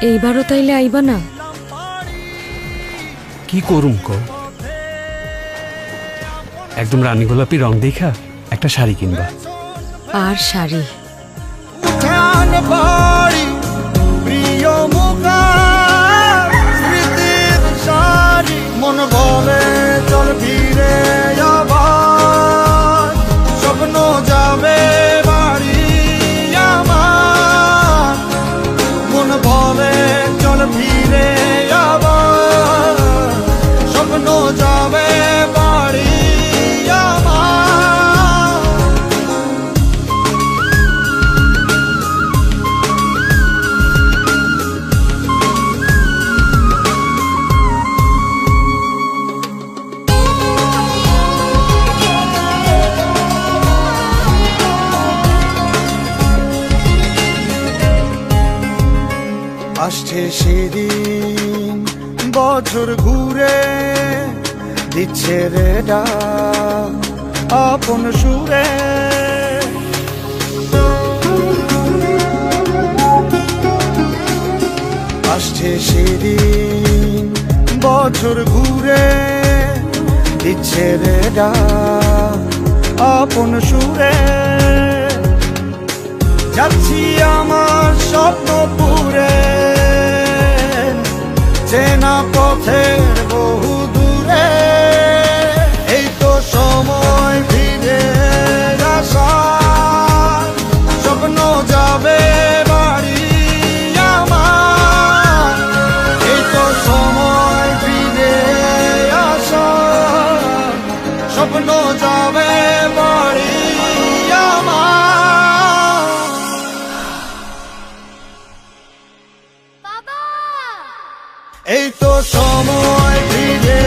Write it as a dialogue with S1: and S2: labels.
S1: এইবারও তাইলে আইবা না?
S2: কি করুম কো? একদম রানী গোলাপি রং দেখা একটা শাড়ি কিনবা।
S1: আর শাড়ি
S3: মন বলে চল ফিরে আবার, স্বপ্ন যাবে বাড়ি আমার। মন বলে চল ফিরে আবার, স্বপ্ন যাবে বাড়ি আমার। আসছে সেদিন বছর ঘুরে দিচ্ছে রে ডাক আপন সুরে। আসছে সেদিন বছর ঘুরে দিচ্ছে রে ডাক আপন সুরে। যাচ্ছি আমার স্বপ্নপুরে, চেনা পথের বহু দূরে। এই তো সময় ফিরে আসার, স্বপ্ন যাবে বাড়ি আমার। এই তো সময় ফিরে আসার, স্বপ্ন যাবে বাড়ি আমার। এই তো সময় ফিরে